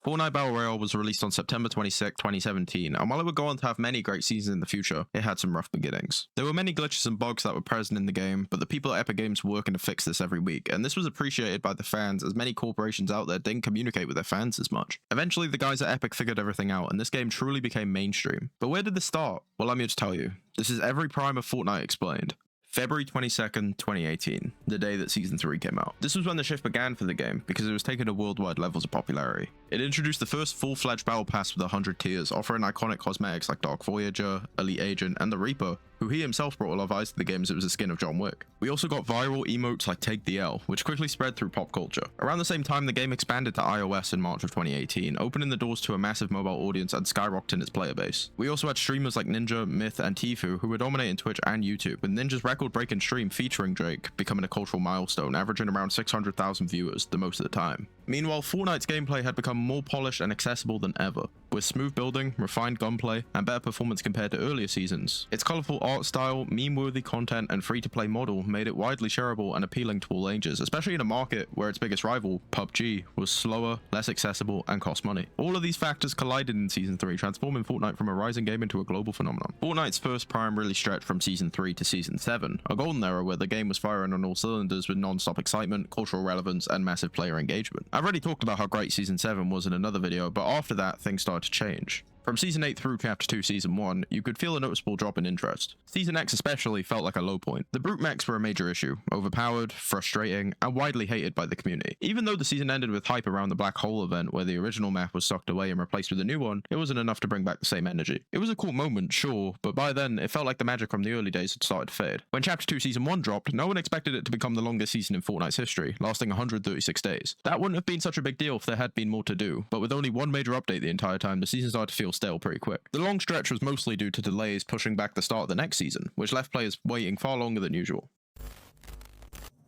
Fortnite Battle Royale was released on September 26, 2017, and while it would go on to have many great seasons in the future, it had some rough beginnings. There were many glitches and bugs that were present in the game, but the people at Epic Games were working to fix this every week, and this was appreciated by the fans as many corporations out there didn't communicate with their fans as much. Eventually, the guys at Epic figured everything out, and this game truly became mainstream. But where did this start? Well, I'm here to tell you. This is every prime of Fortnite explained. February 22nd, 2018, the day that Season 3 came out. This was when the shift began for the game, because it was taking to worldwide levels of popularity. It introduced the first full-fledged battle pass with 100 tiers, offering iconic cosmetics like Dark Voyager, Elite Agent, and the Reaper, who he himself brought a lot of eyes to the game as it was the skin of John Wick. We also got viral emotes like Take the L, which quickly spread through pop culture. Around the same time, the game expanded to iOS in March of 2018, opening the doors to a massive mobile audience and skyrocketing its player base. We also had streamers like Ninja, Myth, and Tfue who were dominating Twitch and YouTube, with Ninja's record-breaking stream featuring Drake becoming a cultural milestone, averaging around 600,000 viewers, the most of the time. Meanwhile, Fortnite's gameplay had become more polished and accessible than ever, with smooth building, refined gunplay, and better performance compared to earlier seasons. Its colourful art style, meme-worthy content, and free-to-play model made it widely shareable and appealing to all ages, especially in a market where its biggest rival, PUBG, was slower, less accessible, and cost money. All of these factors collided in Season 3, transforming Fortnite from a rising game into a global phenomenon. Fortnite's first prime really stretched from Season 3 to Season 7, a golden era where the game was firing on all cylinders with non-stop excitement, cultural relevance, and massive player engagement. I've already talked about how great Season 7 was in another video, but after that, things started to change. From Season 8 through Chapter 2 Season 1, you could feel a noticeable drop in interest. Season X especially felt like a low point. The brute mechs were a major issue, overpowered, frustrating, and widely hated by the community. Even though the season ended with hype around the Black Hole event where the original map was sucked away and replaced with a new one, it wasn't enough to bring back the same energy. It was a cool moment, sure, but by then, it felt like the magic from the early days had started to fade. When Chapter 2 Season 1 dropped, no one expected it to become the longest season in Fortnite's history, lasting 136 days. That wouldn't have been such a big deal if there had been more to do, but with only one major update the entire time, the season started to feel stale pretty quick. The long stretch was mostly due to delays pushing back the start of the next season, which left players waiting far longer than usual.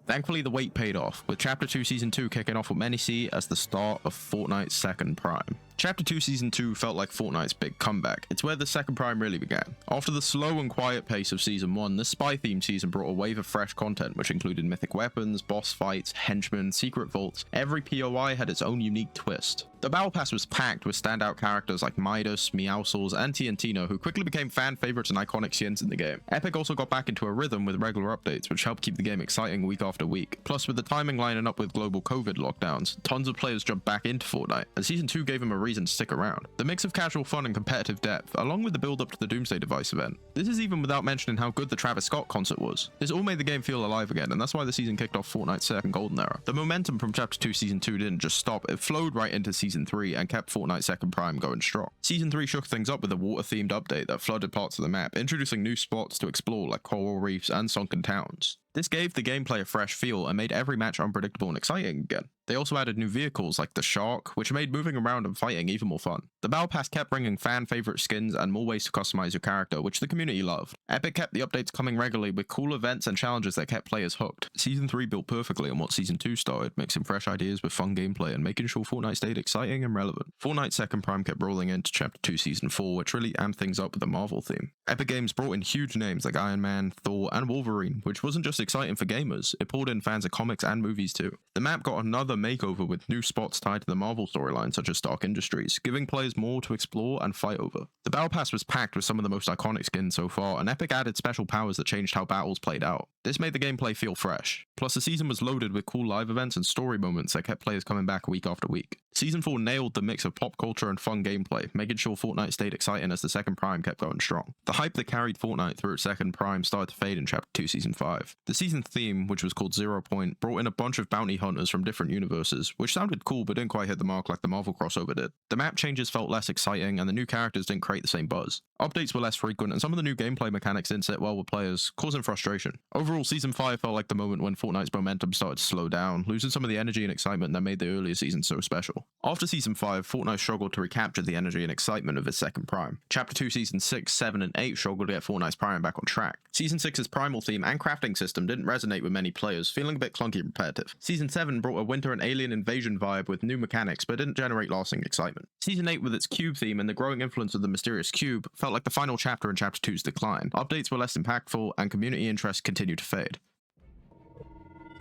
Thankfully, the wait paid off, with Chapter 2 Season 2 kicking off what many see as the start of Fortnite's second prime. Chapter 2 Season 2 felt like Fortnite's big comeback. It's where the second prime really began. After the slow and quiet pace of Season 1, the spy-themed season brought a wave of fresh content, which included mythic weapons, boss fights, henchmen, secret vaults. Every POI had its own unique twist. The Battle Pass was packed with standout characters like Midas, Meowscles, and TNTino, who quickly became fan favorites and iconic skins in the game. Epic also got back into a rhythm with regular updates, which helped keep the game exciting week after week. Plus, with the timing lining up with global COVID lockdowns, tons of players jumped back into Fortnite, and Season 2 gave them a reason to stick around. The mix of casual fun and competitive depth, along with the build-up to the Doomsday Device event. This is even without mentioning how good the Travis Scott concert was. This all made the game feel alive again, and that's why the season kicked off Fortnite's second golden era. The momentum from Chapter 2 Season 2 didn't just stop, it flowed right into Season 3 and kept Fortnite's second prime going strong. Season 3 shook things up with a water-themed update that flooded parts of the map, introducing new spots to explore like coral reefs and sunken towns. This gave the gameplay a fresh feel and made every match unpredictable and exciting again. They also added new vehicles like the Shark, which made moving around and fighting even more fun. The Battle Pass kept bringing fan-favorite skins and more ways to customize your character, which the community loved. Epic kept the updates coming regularly with cool events and challenges that kept players hooked. Season 3 built perfectly on what Season 2 started, mixing fresh ideas with fun gameplay and making sure Fortnite stayed exciting and relevant. Fortnite's second prime kept rolling into Chapter 2 Season 4, which really amped things up with the Marvel theme. Epic Games brought in huge names like Iron Man, Thor, and Wolverine, which wasn't just exciting for gamers, it pulled in fans of comics and movies too. The map got another makeover with new spots tied to the Marvel storyline such as Stark Industries, giving players more to explore and fight over. The Battle Pass was packed with some of the most iconic skins so far, and Epic added special powers that changed how battles played out. This made the gameplay feel fresh. Plus, the season was loaded with cool live events and story moments that kept players coming back week after week. Season 4 nailed the mix of pop culture and fun gameplay, making sure Fortnite stayed exciting as the second prime kept going strong. The hype that carried Fortnite through its second prime started to fade in Chapter 2 Season 5. The season theme, which was called 0 Point, brought in a bunch of bounty hunters from different universes, which sounded cool but didn't quite hit the mark like the Marvel crossover did. The map changes felt less exciting, and the new characters didn't create the same buzz. Updates were less frequent, and some of the new gameplay mechanics didn't sit well with players, causing frustration. Overall, Season 5 felt like the moment when Fortnite's momentum started to slow down, losing some of the energy and excitement that made the earlier seasons so special. After Season 5, Fortnite struggled to recapture the energy and excitement of its second prime. Chapter 2 Season 6, 7, and 8 struggled to get Fortnite's prime back on track. Season 6's primal theme and crafting system didn't resonate with many players, feeling a bit clunky and repetitive. Season 7 brought a winter and alien invasion vibe with new mechanics, but didn't generate lasting excitement. Season 8, with its cube theme and the growing influence of the mysterious cube, felt like the final chapter in Chapter 2's decline. Updates were less impactful, and community interest continued to fade.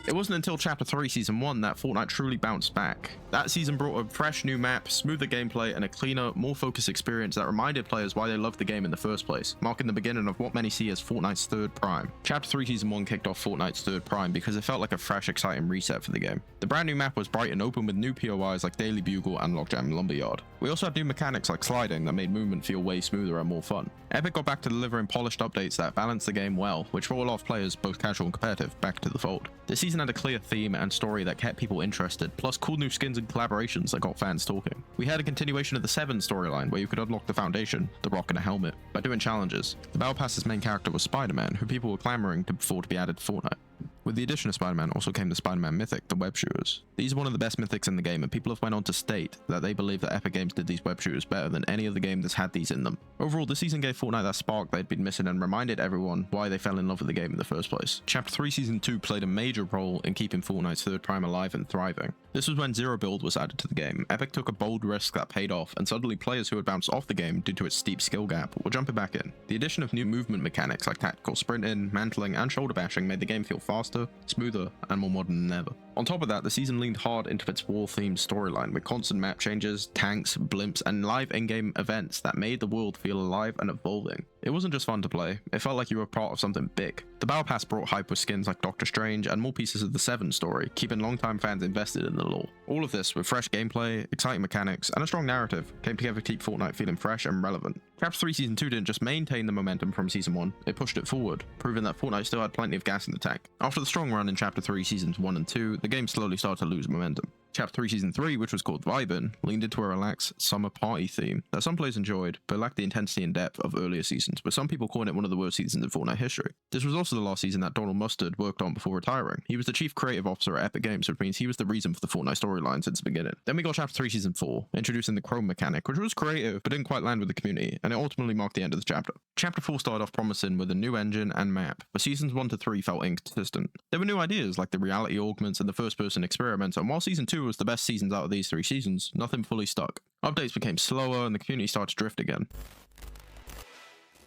It wasn't until Chapter 3 Season 1 that Fortnite truly bounced back. That season brought a fresh new map, smoother gameplay, and a cleaner, more focused experience that reminded players why they loved the game in the first place, marking the beginning of what many see as Fortnite's third prime. Chapter 3 Season 1 kicked off Fortnite's third prime because it felt like a fresh, exciting reset for the game. The brand new map was bright and open with new POIs like Daily Bugle and Logjam Lumberyard. We also had new mechanics like sliding that made movement feel way smoother and more fun. Epic got back to delivering polished updates that balanced the game well, which brought a lot of players, both casual and competitive, back to the fold. This season had a clear theme and story that kept people interested, plus cool new skins and collaborations that got fans talking. We had a continuation of the 7 storyline where you could unlock the Foundation, the Rock and a Helmet, by doing challenges. The Battle Pass's main character was Spider-Man, who people were clamoring for to be added to Fortnite. With the addition of Spider-Man also came the Spider-Man Mythic, the web shooters. These are one of the best mythics in the game, and people have went on to state that they believe that Epic Games did these web shooters better than any other game that's had these in them. Overall, this season gave Fortnite that spark they'd been missing and reminded everyone why they fell in love with the game in the first place. Chapter 3 Season 2 played a major role in keeping Fortnite's third prime alive and thriving. This was when Zero Build was added to the game. Epic took a bold risk that paid off, and suddenly players who had bounced off the game due to its steep skill gap were jumping back in. The addition of new movement mechanics like tactical sprinting, mantling, and shoulder bashing made the game feel faster, smoother, and more modern than ever. On top of that, the season leaned hard into its war-themed storyline with constant map changes, tanks, blimps, and live in-game events that made the world feel alive and evolving. It wasn't just fun to play, it felt like you were part of something big. The Battle Pass brought hype with skins like Doctor Strange and more pieces of the 7 story, keeping longtime fans invested in the lore. All of this, with fresh gameplay, exciting mechanics, and a strong narrative, came together to keep Fortnite feeling fresh and relevant. Chapter 3 Season 2 didn't just maintain the momentum from Season 1, it pushed it forward, proving that Fortnite still had plenty of gas in the tank. After the strong run in Chapter 3 Seasons 1 and 2, the game slowly started to lose momentum. Chapter 3 Season 3, which was called Vibin', leaned into a relaxed summer party theme that some players enjoyed, but lacked the intensity and depth of earlier seasons, with some people calling it one of the worst seasons in Fortnite history. This was also the last season that Donald Mustard worked on before retiring. He was the chief creative officer at Epic Games, which means he was the reason for the Fortnite storyline since the beginning. Then we got Chapter 3 Season 4, introducing the Chrome mechanic, which was creative, but didn't quite land with the community, and it ultimately marked the end of the chapter. Chapter 4 started off promising with a new engine and map, but Seasons 1 to 3 felt inconsistent. There were new ideas like the reality augments and the first-person experiments, and while Season 2 was the best seasons out of these 3 seasons, nothing fully stuck. Updates became slower and the community started to drift again.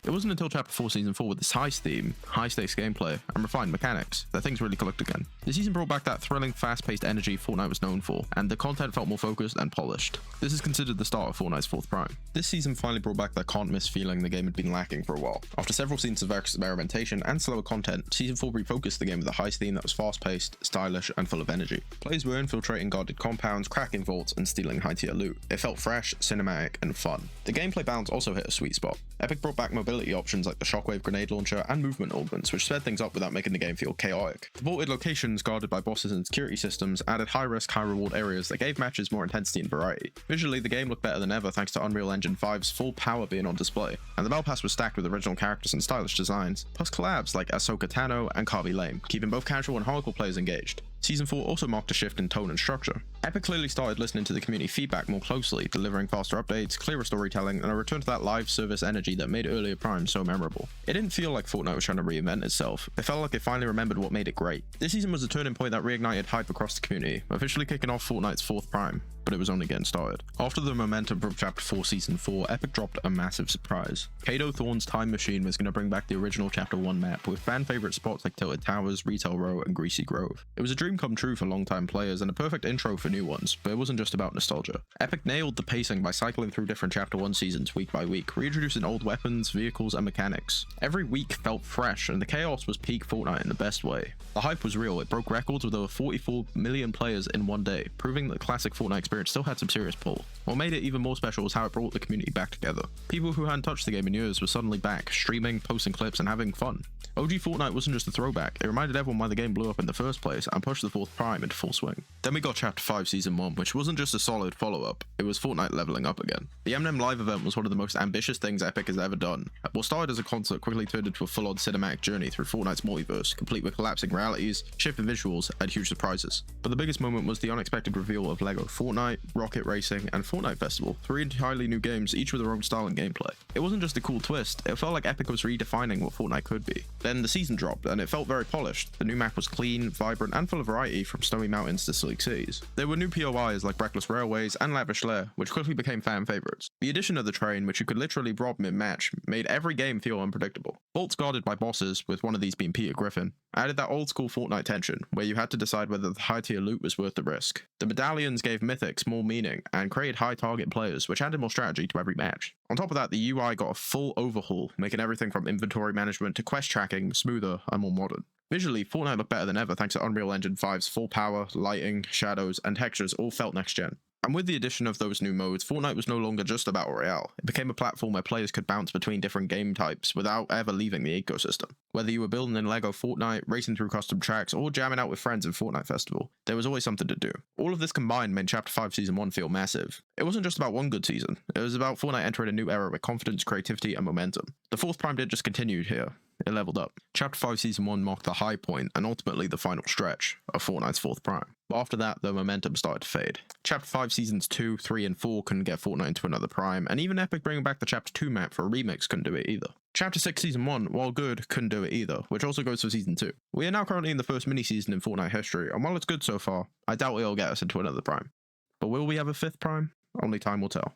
It wasn't until Chapter 4 Season 4 with its heist theme, high-stakes gameplay, and refined mechanics that things really clicked again. The season brought back that thrilling, fast-paced energy Fortnite was known for, and the content felt more focused and polished. This is considered the start of Fortnite's 4th prime. This season finally brought back that can't-miss feeling the game had been lacking for a while. After several seasons of experimentation and slower content, Season 4 refocused the game with a heist theme that was fast-paced, stylish, and full of energy. Players were infiltrating guarded compounds, cracking vaults, and stealing high-tier loot. It felt fresh, cinematic, and fun. The gameplay balance also hit a sweet spot. Epic brought back mobility options like the Shockwave grenade launcher and movement augments, which sped things up without making the game feel chaotic. The vaulted locations guarded by bosses and security systems added high-risk, high-reward areas that gave matches more intensity and variety. Visually, the game looked better than ever thanks to Unreal Engine 5's full power being on display, and the Battle Pass was stacked with original characters and stylish designs, plus collabs like Ahsoka Tano and Kavi Lame, keeping both casual and hardcore players engaged. Season 4 also marked a shift in tone and structure. Epic clearly started listening to the community feedback more closely, delivering faster updates, clearer storytelling, and a return to that live service energy that made earlier primes so memorable. It didn't feel like Fortnite was trying to reinvent itself, it felt like it finally remembered what made it great. This season was a turning point that reignited hype across the community, officially kicking off Fortnite's 4th prime, but it was only getting started. After the momentum from Chapter 4 Season 4, Epic dropped a massive surprise. Kato Thorne's Time Machine was going to bring back the original Chapter 1 map, with fan-favorite spots like Tilted Towers, Retail Row, and Greasy Grove. It was a dream come true for long-time players and a perfect intro for new ones, but it wasn't just about nostalgia. Epic nailed the pacing by cycling through different Chapter 1 seasons week by week, reintroducing old weapons, vehicles, and mechanics. Every week felt fresh, and the chaos was peak Fortnite in the best way. The hype was real, it broke records with over 44 million players in one day, proving that the classic Fortnite experience still had some serious pull. What made it even more special was how it brought the community back together. People who hadn't touched the game in years were suddenly back, streaming, posting clips, and having fun. OG Fortnite wasn't just a throwback, it reminded everyone why the game blew up in the first place and pushed the 4th prime into full swing. Then we got Chapter 5 Season 1, which wasn't just a solid follow-up, it was Fortnite leveling up again. The Eminem Live event was one of the most ambitious things Epic has ever done. What started as a concert quickly turned into a full-on cinematic journey through Fortnite's multiverse, complete with collapsing realities, shifting visuals, and huge surprises. But the biggest moment was the unexpected reveal of LEGO Fortnite, Fortnite, Rocket Racing, and Fortnite Festival, 3 entirely new games, each with their own style and gameplay. It wasn't just a cool twist, it felt like Epic was redefining what Fortnite could be. Then the season dropped, and it felt very polished. The new map was clean, vibrant, and full of variety, from snowy mountains to sleek seas. There were new POIs like Reckless Railways and Lavish Lair, which quickly became fan favorites. The addition of the train, which you could literally rob mid-match, made every game feel unpredictable. Vaults guarded by bosses, with one of these being Peter Griffin, added that old school Fortnite tension, where you had to decide whether the high tier loot was worth the risk. The medallions gave mythics more meaning, and created high target players, which added more strategy to every match. On top of that, the UI got a full overhaul, making everything from inventory management to quest tracking smoother and more modern. Visually, Fortnite looked better than ever thanks to Unreal Engine 5's full power, lighting, shadows, and textures all felt next gen. And with the addition of those new modes, Fortnite was no longer just a battle royale. It became a platform where players could bounce between different game types without ever leaving the ecosystem. Whether you were building in LEGO Fortnite, racing through custom tracks, or jamming out with friends in Fortnite Festival, there was always something to do. All of this combined made Chapter 5 Season 1 feel massive. It wasn't just about one good season, it was about Fortnite entering a new era with confidence, creativity, and momentum. The fourth prime didn't just continue here. It leveled up. Chapter 5 Season 1 marked the high point and ultimately the final stretch of Fortnite's fourth prime. But after that, the momentum started to fade. Chapter 5 Seasons 2, 3, and 4 couldn't get Fortnite into another prime, and even Epic bringing back the Chapter 2 map for a remix couldn't do it either. Chapter 6 Season 1, while good, couldn't do it either, which also goes for Season 2. We are now currently in the first mini-season in Fortnite history, and while it's good so far, I doubt it'll get us into another prime. But will we have a fifth prime? Only time will tell.